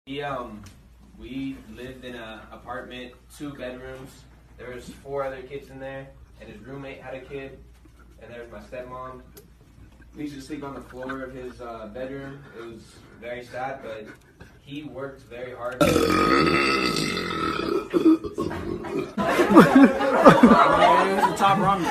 We lived in an apartment, 2 bedrooms. There was 4 other kids in there, and his roommate had a kid, and there was my stepmom. We used to sleep on the floor of his bedroom. It was very sad, but he worked very hard. It's the top rung.